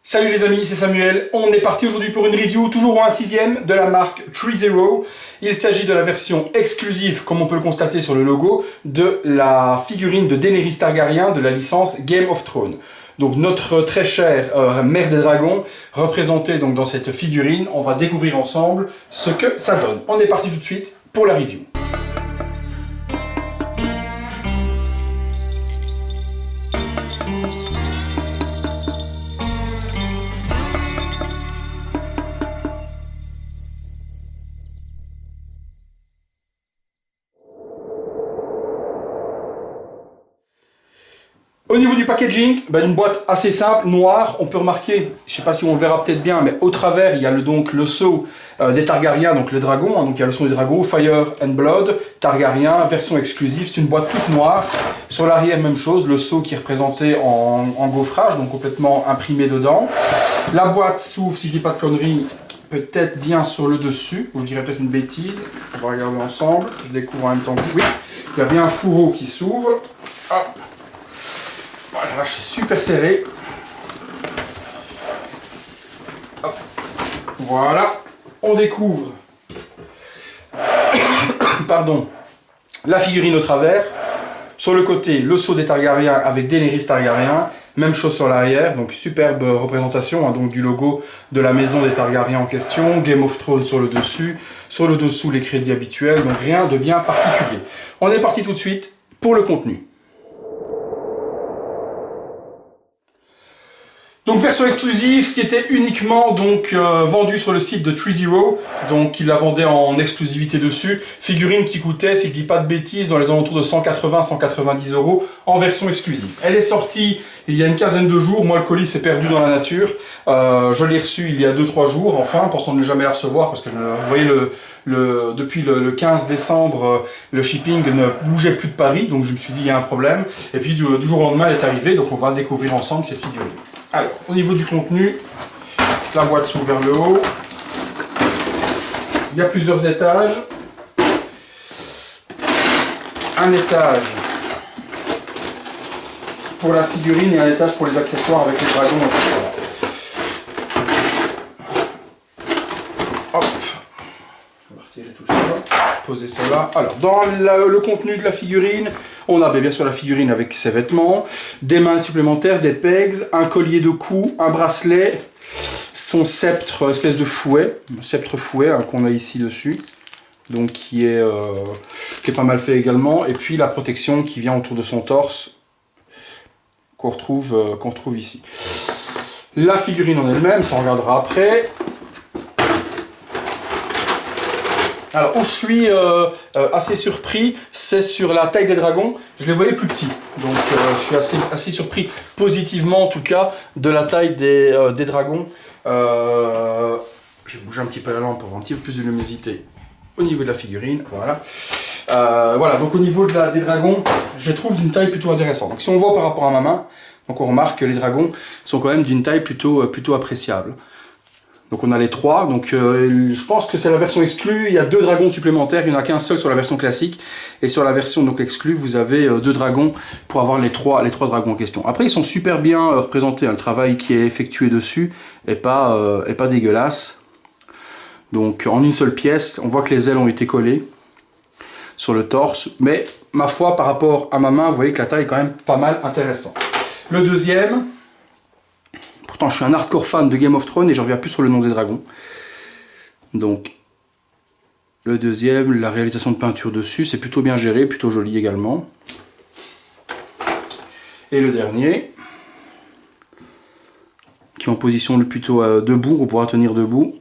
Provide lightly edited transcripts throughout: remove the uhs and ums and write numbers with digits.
Salut les amis, c'est Samuel. On est parti aujourd'hui pour une review, toujours en 1/6 de la marque 3-0. Il s'agit de la version exclusive, comme on peut le constater sur le logo, de la figurine de Daenerys Targaryen de la licence Game of Thrones. Donc notre très chère mère des dragons, représentée donc dans cette figurine, on va découvrir ensemble ce que ça donne. On est parti tout de suite pour la review. Au niveau du packaging, une boîte assez simple, noire. On peut remarquer, je ne sais pas si on le verra peut-être bien, mais au travers, il y a le sceau des Targaryens, donc les dragons. Donc il y a le sceau des dragons, Fire and Blood, Targaryen, version exclusive. C'est une boîte toute noire. Sur l'arrière, même chose, le sceau qui est représenté en gaufrage, donc complètement imprimé dedans. La boîte s'ouvre, si je ne dis pas de conneries, peut-être bien sur le dessus, ou je dirais peut-être une bêtise. On va regarder ensemble. Je découvre en même temps que oui. Il y a bien un fourreau qui s'ouvre. Ah. Voilà, c'est super serré. Hop. Voilà, on découvre pardon, la figurine au travers. Sur le côté, le sceau des Targaryens avec Daenerys Targaryen. Même chose sur l'arrière, donc superbe représentation donc du logo de la maison des Targaryens en question. Game of Thrones sur le dessus. Sur le dessous, les crédits habituels, donc rien de bien particulier. On est parti tout de suite pour le contenu. Donc version exclusive qui était uniquement vendue sur le site de 3-0, donc il la vendait en exclusivité dessus. Figurine qui coûtait, si je dis pas de bêtises, dans les alentours de 180-190 € en version exclusive. Elle est sortie il y a une quinzaine de jours, moi le colis s'est perdu dans la nature. Je l'ai reçu il y a 2-3 jours, enfin, pensant ne jamais la recevoir, parce que vous voyez, depuis le 15 décembre, le shipping ne bougeait plus de Paris, donc je me suis dit il y a un problème. Et puis du jour au lendemain elle est arrivée, donc on va découvrir ensemble cette figurine. Alors, au niveau du contenu, la boîte s'ouvre vers le haut. Il y a plusieurs étages. Un étage pour la figurine et un étage pour les accessoires avec les dragons, etc. Hop, on va retirer tout ça, poser ça là. Alors, dans le contenu de la figurine, on a bien sûr la figurine avec ses vêtements, des mains supplémentaires, des pegs, un collier de cou, un bracelet, son sceptre, espèce de fouet, un sceptre fouet qu'on a ici dessus, donc qui est pas mal fait également, et puis la protection qui vient autour de son torse, qu'on retrouve ici. La figurine en elle-même, ça on regardera après. Alors où je suis assez surpris, c'est sur la taille des dragons. Je les voyais plus petits, donc je suis assez surpris positivement en tout cas de la taille des dragons. Je vais bouger un petit peu la lampe pour avoir un petit peu plus de luminosité au niveau de la figurine. Voilà. Voilà, donc au niveau des dragons, je les trouve d'une taille plutôt intéressante. Donc si on voit par rapport à ma main, donc on remarque que les dragons sont quand même d'une taille plutôt appréciable. Donc on a les trois, donc je pense que c'est la version exclue, il y a 2 dragons supplémentaires, il n'y en a qu'un seul sur la version classique, et sur la version donc exclue, vous avez 2 dragons pour avoir les trois dragons en question. Après ils sont super bien représentés, hein, le travail qui est effectué dessus est pas dégueulasse. Donc en une seule pièce, on voit que les ailes ont été collées sur le torse, mais ma foi par rapport à ma main, vous voyez que la taille est quand même pas mal intéressante. Le deuxième... Pourtant, je suis un hardcore fan de Game of Thrones et j'en reviens plus sur le nom des dragons. Donc, le deuxième, la réalisation de peinture dessus, c'est plutôt bien géré, plutôt joli également. Et le dernier, qui est en position plutôt debout, on pourra tenir debout.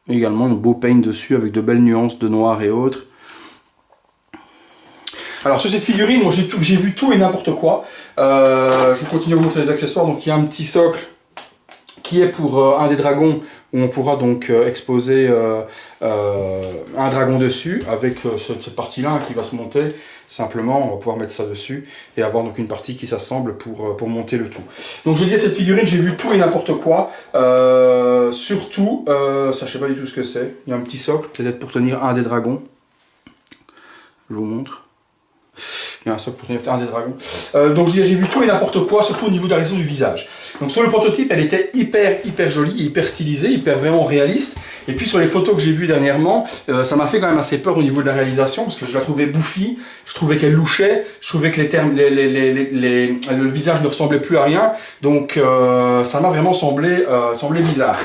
Également, un beau paint dessus avec de belles nuances de noir et autres. Alors sur cette figurine, moi j'ai vu tout et n'importe quoi. Je continue à vous montrer les accessoires. Donc il y a un petit socle qui est pour un des dragons où on pourra donc exposer un dragon dessus avec cette partie-là qui va se monter. Simplement, on va pouvoir mettre ça dessus et avoir donc une partie qui s'assemble pour monter le tout. Donc je disais, cette figurine, j'ai vu tout et n'importe quoi. Surtout, ça je sais pas du tout ce que c'est. Il y a un petit socle, peut-être pour tenir un des dragons. Je vous montre. Il y a un socle pour tenir un des dragons. Donc j'ai vu tout et n'importe quoi, surtout au niveau de la réalisation du visage. Donc sur le prototype, elle était hyper jolie, hyper stylisée, hyper vraiment réaliste. Et puis sur les photos que j'ai vues dernièrement, ça m'a fait quand même assez peur au niveau de la réalisation, parce que je la trouvais bouffie, je trouvais qu'elle louchait, je trouvais que le visage ne ressemblait plus à rien. Donc ça m'a vraiment semblé bizarre.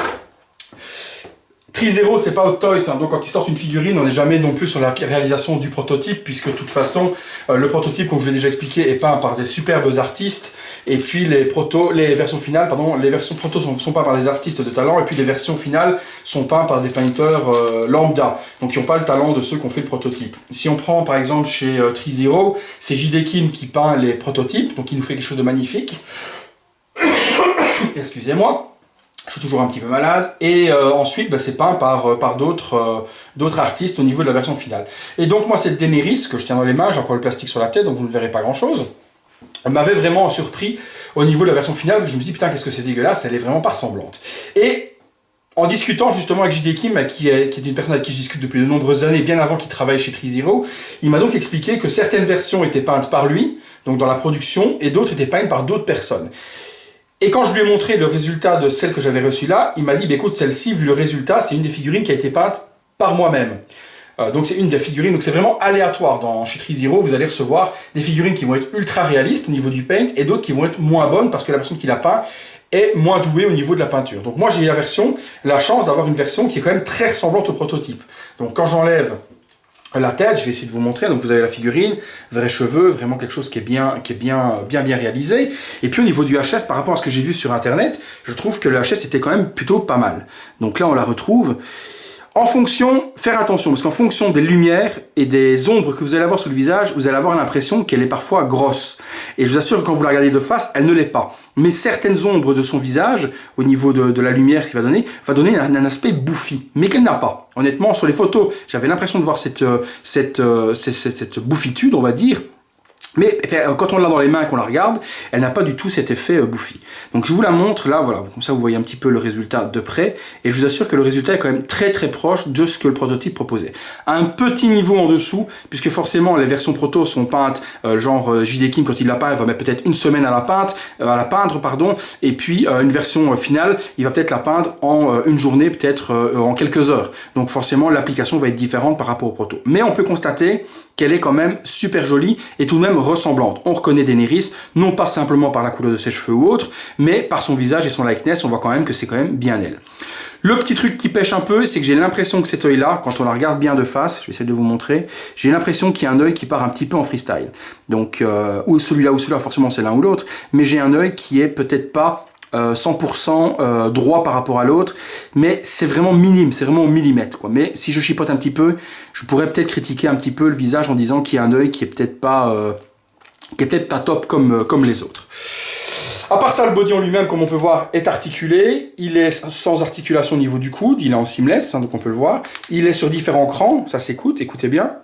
Trizero, c'est pas Hot Toys, hein, donc quand ils sortent une figurine, on n'est jamais non plus sur la réalisation du prototype, puisque de toute façon, le prototype, comme je l'ai déjà expliqué, est peint par des superbes artistes, et puis les versions finales, les versions proto sont peintes par des artistes de talent, et puis les versions finales sont peintes par des painters lambda, donc qui n'ont pas le talent de ceux qui ont fait le prototype. Si on prend par exemple chez Trizero, c'est J.D. Kim qui peint les prototypes, donc il nous fait quelque chose de magnifique. Excusez-moi. Je suis toujours un petit peu malade. Et ensuite, c'est peint par d'autres artistes au niveau de la version finale. Et donc moi, cette Daenerys que je tiens dans les mains, j'ai encore le plastique sur la tête, donc vous ne verrez pas grand-chose, m'avait vraiment surpris au niveau de la version finale. Je me suis dit, putain, qu'est-ce que c'est dégueulasse, elle est vraiment pas ressemblante. Et en discutant justement avec J.D. Kim, qui est une personne avec qui je discute depuis de nombreuses années, bien avant qu'il travaille chez Trizero, il m'a donc expliqué que certaines versions étaient peintes par lui, donc dans la production, et d'autres étaient peintes par d'autres personnes. Et quand je lui ai montré le résultat de celle que j'avais reçue là, il m'a dit, écoute, celle-ci, vu le résultat, c'est une des figurines qui a été peinte par moi-même. Donc c'est une des figurines, donc c'est vraiment aléatoire. Chez Trizero, vous allez recevoir des figurines qui vont être ultra réalistes au niveau du paint, et d'autres qui vont être moins bonnes parce que la personne qui l'a peint est moins douée au niveau de la peinture. Donc moi j'ai la chance d'avoir une version qui est quand même très ressemblante au prototype. Donc quand j'enlève la tête, je vais essayer de vous montrer, donc vous avez la figurine, vrais cheveux, vraiment quelque chose qui est bien réalisé. Et puis au niveau du HS, par rapport à ce que j'ai vu sur internet, je trouve que le HS était quand même plutôt pas mal. Donc là on la retrouve. En fonction, faire attention, parce qu'en fonction des lumières et des ombres que vous allez avoir sur le visage, vous allez avoir l'impression qu'elle est parfois grosse. Et je vous assure que quand vous la regardez de face, elle ne l'est pas. Mais certaines ombres de son visage, au niveau de la lumière qu'il va donner un aspect bouffi, mais qu'elle n'a pas. Honnêtement, sur les photos, j'avais l'impression de voir cette bouffitude, on va dire. Mais quand on l'a dans les mains et qu'on la regarde, elle n'a pas du tout cet effet bouffi. Donc je vous la montre là, voilà, comme ça vous voyez un petit peu le résultat de près, et je vous assure que le résultat est quand même très proche de ce que le prototype proposait. À un petit niveau en dessous, puisque forcément les versions proto sont peintes, genre J.D. Kim quand il la peint, il va mettre peut-être une semaine à la peindre, et puis une version finale, il va peut-être la peindre en une journée, peut-être en quelques heures. Donc forcément l'application va être différente par rapport au proto. Mais on peut constater qu'elle est quand même super jolie et tout de même ressemblante. On reconnaît Daenerys, non pas simplement par la couleur de ses cheveux ou autre, mais par son visage et son likeness, on voit quand même que c'est quand même bien elle. Le petit truc qui pêche un peu, c'est que j'ai l'impression que cet œil-là, quand on la regarde bien de face, je vais essayer de vous montrer, j'ai l'impression qu'il y a un œil qui part un petit peu en freestyle. Donc, ou celui-là, forcément c'est l'un ou l'autre, mais j'ai un œil qui est peut-être pas 100% droit par rapport à l'autre, mais c'est vraiment minime, c'est vraiment au millimètre, quoi. Mais si je chipote un petit peu, je pourrais peut-être critiquer un petit peu le visage en disant qu'il y a un œil qui est peut-être pas top comme les autres. À part ça, le body en lui-même, comme on peut voir, est articulé. Il est sans articulation au niveau du coude, il est en seamless, hein, donc on peut le voir. Il est sur différents crans, ça s'écoute, écoutez bien.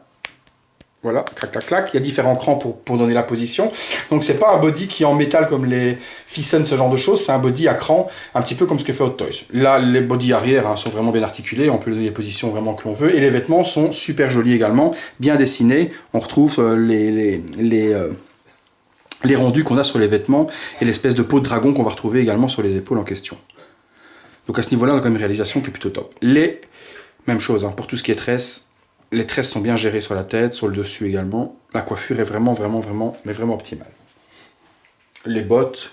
Voilà, clac, clac, clac. Il y a différents crans pour donner la position. Donc c'est pas un body qui est en métal comme les Thyssen, ce genre de choses. C'est un body à cran, un petit peu comme ce que fait Hot Toys. Là, les body arrière sont vraiment bien articulés. On peut donner les positions vraiment que l'on veut. Et les vêtements sont super jolis également, bien dessinés. On retrouve les rendus qu'on a sur les vêtements et l'espèce de peau de dragon qu'on va retrouver également sur les épaules en question. Donc à ce niveau-là, on a quand même une réalisation qui est plutôt top. Même chose, hein, pour tout ce qui est tresses. Les tresses sont bien gérées sur la tête, sur le dessus également. La coiffure est vraiment optimale. Les bottes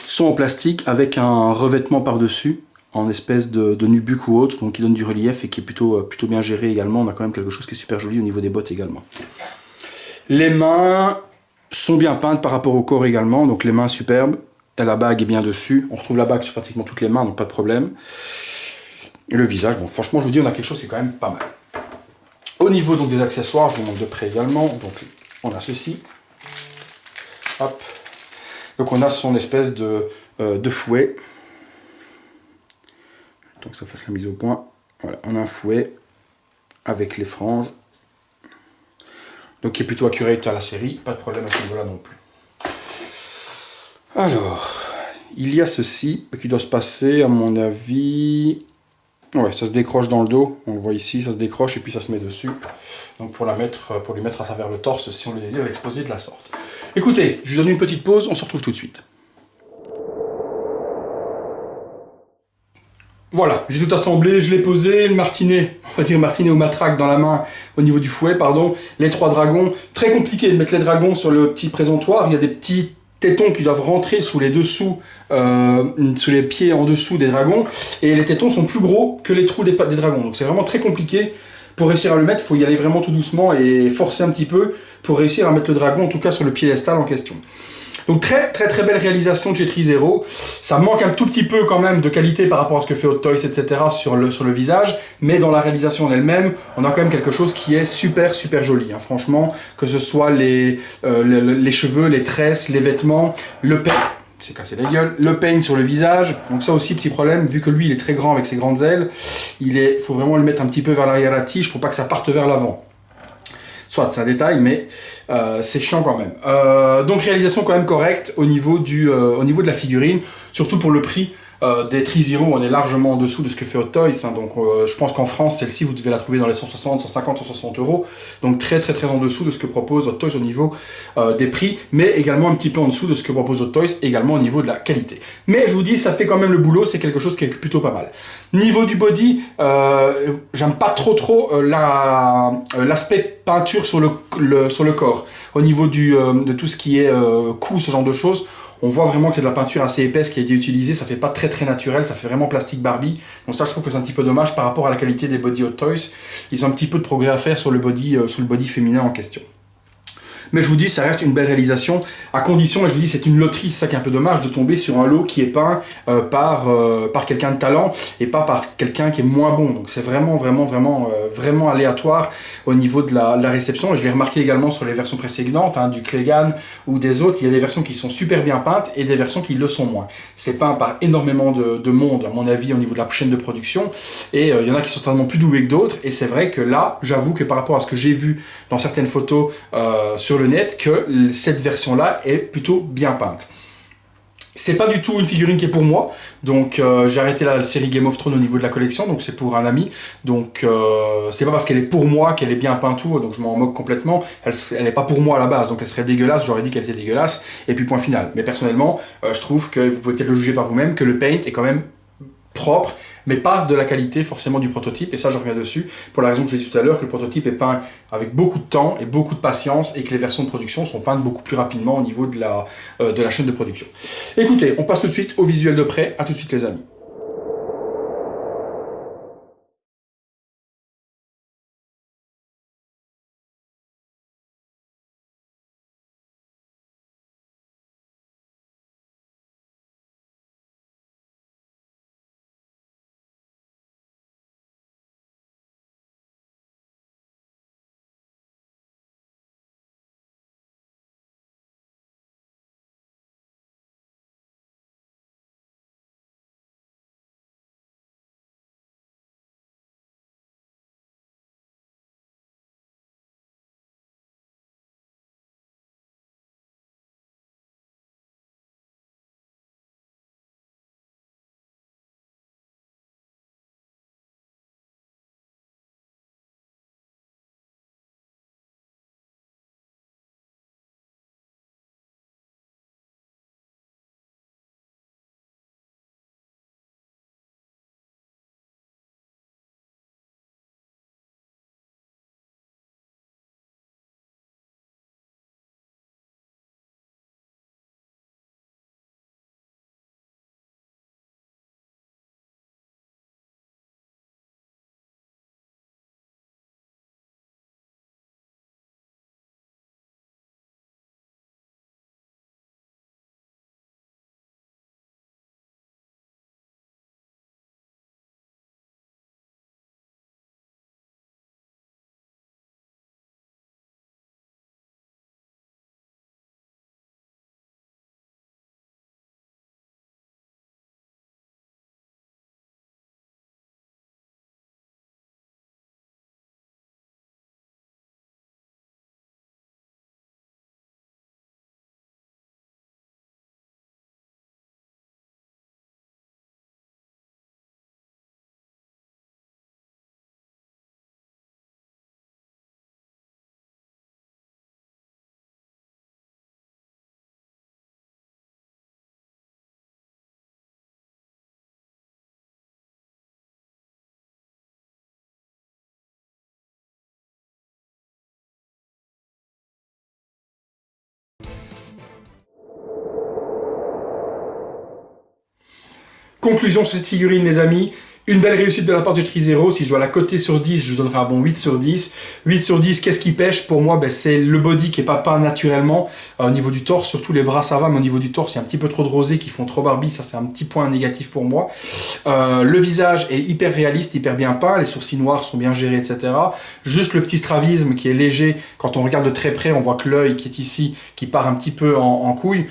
sont en plastique avec un revêtement par-dessus, en espèce de nubuck ou autre, donc qui donne du relief et qui est plutôt bien géré également. On a quand même quelque chose qui est super joli au niveau des bottes également. Les mains sont bien peintes par rapport au corps également, donc les mains superbes. Et la bague est bien dessus. On retrouve la bague sur pratiquement toutes les mains, donc pas de problème. Et le visage, bon, franchement, je vous dis, on a quelque chose qui est quand même pas mal. Au niveau donc des accessoires, je vous montre de près également. Donc on a ceci. Hop. Donc on a son espèce de fouet. Donc ça fasse la mise au point. Voilà, on a un fouet avec les franges. Donc qui est plutôt accurate à la série. Pas de problème à ce niveau-là non plus. Alors, il y a ceci qui doit se passer à mon avis Ouais, ça se décroche dans le dos, on le voit ici, ça se décroche et puis ça se met dessus. Donc pour lui mettre à travers le torse si on le désire l'exposer de la sorte. Écoutez, je vous donne une petite pause, on se retrouve tout de suite. Voilà, j'ai tout assemblé, je l'ai posé, le martinet, on va dire martinet ou matraque dans la main au niveau du fouet, pardon, les 3 dragons. Très compliqué de mettre les dragons sur le petit présentoir, il y a des petits tétons qui doivent rentrer sous les dessous, sous les pieds en dessous des dragons, et les tétons sont plus gros que les trous des dragons, donc c'est vraiment très compliqué. Pour réussir à le mettre, il faut y aller vraiment tout doucement et forcer un petit peu pour réussir à mettre le dragon, en tout cas sur le piédestal en question. Donc très très très belle réalisation de chez Trizero. Ça manque un tout petit peu quand même de qualité par rapport à ce que fait Hot Toys, etc. sur le visage, mais dans la réalisation en elle-même, on a quand même quelque chose qui est super super joli. Hein. Franchement, que ce soit les cheveux, les tresses, les vêtements, le paint, c'est cassé la gueule, le paint sur le visage. Donc ça aussi petit problème, vu que lui il est très grand avec ses grandes ailes, faut vraiment le mettre un petit peu vers l'arrière de la tige pour pas que ça parte vers l'avant. Soit, c'est un détail, mais c'est chiant quand même. Donc réalisation quand même correcte au niveau de la figurine, surtout pour le prix des Trizero, on est largement en dessous de ce que fait Hot Toys. Hein, donc je pense qu'en France, celle-ci, vous devez la trouver dans les 160, 150, 160 euros. Donc très très très en dessous de ce que propose Hot Toys au niveau des prix, mais également un petit peu en dessous de ce que propose Hot Toys, également au niveau de la qualité. Mais je vous dis, ça fait quand même le boulot, c'est quelque chose qui est plutôt pas mal. Niveau du body, j'aime pas trop l'aspect peinture sur le corps. Au niveau de tout ce qui est cou, ce genre de choses, on voit vraiment que c'est de la peinture assez épaisse qui a été utilisée, ça fait pas très très naturel, ça fait vraiment plastique Barbie. Donc ça je trouve que c'est un petit peu dommage par rapport à la qualité des body Hot Toys. Ils ont un petit peu de progrès à faire sur le body féminin en question. Mais je vous dis, ça reste une belle réalisation, à condition, et je vous dis, c'est une loterie, c'est ça qui est un peu dommage, de tomber sur un lot qui est peint par quelqu'un de talent et pas par quelqu'un qui est moins bon. Donc c'est vraiment aléatoire au niveau de la réception. Et je l'ai remarqué également sur les versions précédentes, hein, du Clegane ou des autres, il y a des versions qui sont super bien peintes et des versions qui le sont moins. C'est peint par énormément de monde, à mon avis, au niveau de la chaîne de production, et il y en a qui sont certainement plus doués que d'autres, et c'est vrai que là, j'avoue que par rapport à ce que j'ai vu dans certaines photos sur le net, que cette version-là est plutôt bien peinte. C'est pas du tout une figurine qui est pour moi, donc j'ai arrêté la série Game of Thrones au niveau de la collection, donc c'est pour un ami, donc c'est pas parce qu'elle est pour moi qu'elle est bien peinte tout, donc je m'en moque complètement, elle est pas pour moi à la base, donc elle serait dégueulasse, j'aurais dit qu'elle était dégueulasse, et puis point final. Mais personnellement, je trouve que vous pouvez peut-être le juger par vous-même, que le paint est quand même propre, mais pas de la qualité forcément du prototype, et ça je reviens dessus, pour la raison que j'ai dit tout à l'heure, que le prototype est peint avec beaucoup de temps et beaucoup de patience, et que les versions de production sont peintes beaucoup plus rapidement au niveau de la chaîne de production. Écoutez, on passe tout de suite au visuel de près, à tout de suite les amis. Conclusion sur cette figurine, les amis. Une belle réussite de la part du Tri-Zero. Si je dois la coter sur 10, je donnerai un bon 8 sur 10. 8 sur 10, qu'est-ce qui pêche? Pour moi, c'est le body qui est pas peint naturellement. Au niveau du torse, surtout les bras ça va, mais au niveau du torse, il y a un petit peu trop de rosés qui font trop Barbie. Ça, c'est un petit point négatif pour moi. Le visage est hyper réaliste, hyper bien peint. Les sourcils noirs sont bien gérés, etc. Juste le petit strabisme qui est léger. Quand on regarde de très près, on voit que l'œil qui est ici, qui part un petit peu en couille.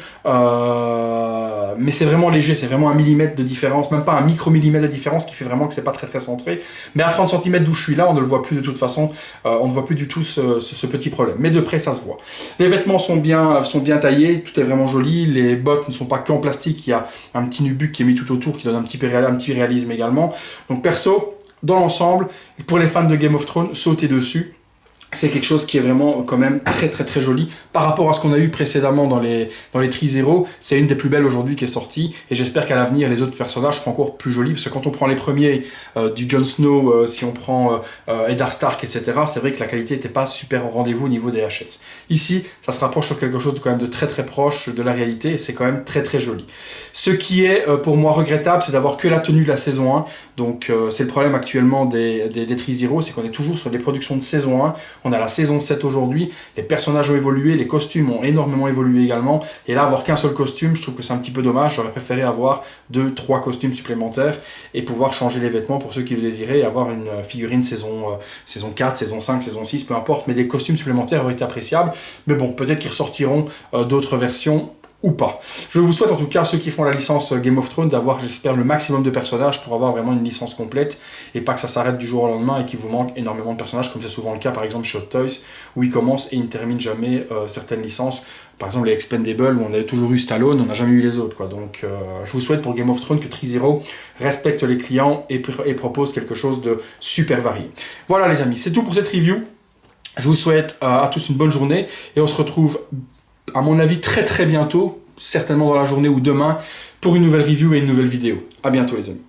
Mais c'est vraiment léger, c'est vraiment un millimètre de différence, même pas un micro-millimètre de différence qui fait vraiment que c'est pas très très centré. Mais à 30 cm d'où je suis là, on ne le voit plus de toute façon, on ne voit plus du tout ce petit problème. Mais de près, ça se voit. Les vêtements sont bien taillés, tout est vraiment joli. Les bottes ne sont pas qu'en plastique, il y a un petit nubuck qui est mis tout autour qui donne un petit réalisme également. Donc perso, dans l'ensemble, pour les fans de Game of Thrones, sautez dessus. C'est quelque chose qui est vraiment quand même très très très joli par rapport à ce qu'on a eu précédemment dans les Tri-Zero. C'est une des plus belles aujourd'hui qui est sortie et j'espère qu'à l'avenir les autres personnages seront encore plus jolis parce que quand on prend les premiers du Jon Snow, si on prend Eddard Stark, etc., c'est vrai que la qualité n'était pas super au rendez-vous au niveau des HS. Ici, ça se rapproche sur quelque chose de quand même de très très proche de la réalité et c'est quand même très très joli. Ce qui est pour moi regrettable, c'est d'avoir que la tenue de la saison 1. Donc c'est le problème actuellement des Tri-Zero, c'est qu'on est toujours sur des productions de saison 1. On a la saison 7 aujourd'hui, les personnages ont évolué, les costumes ont énormément évolué également, et là avoir qu'un seul costume, je trouve que c'est un petit peu dommage. J'aurais préféré avoir 2-3 costumes supplémentaires et pouvoir changer les vêtements pour ceux qui le désiraient et avoir une figurine saison 4, saison 5, saison 6, peu importe, mais des costumes supplémentaires auraient été appréciables. Mais bon, peut-être qu'ils ressortiront d'autres versions ou pas. Je vous souhaite en tout cas, ceux qui font la licence Game of Thrones, d'avoir, j'espère, le maximum de personnages pour avoir vraiment une licence complète et pas que ça s'arrête du jour au lendemain et qu'il vous manque énormément de personnages, comme c'est souvent le cas par exemple chez Hot Toys, où ils commencent et ils ne terminent jamais certaines licences. Par exemple les Expendables, où on avait toujours eu Stallone, on n'a jamais eu les autres, quoi. Donc je vous souhaite pour Game of Thrones que Tri-Zero respecte les clients et propose quelque chose de super varié. Voilà les amis, c'est tout pour cette review. Je vous souhaite à tous une bonne journée et on se retrouve à mon avis très très bientôt, certainement dans la journée ou demain, pour une nouvelle review et une nouvelle vidéo. À bientôt les amis.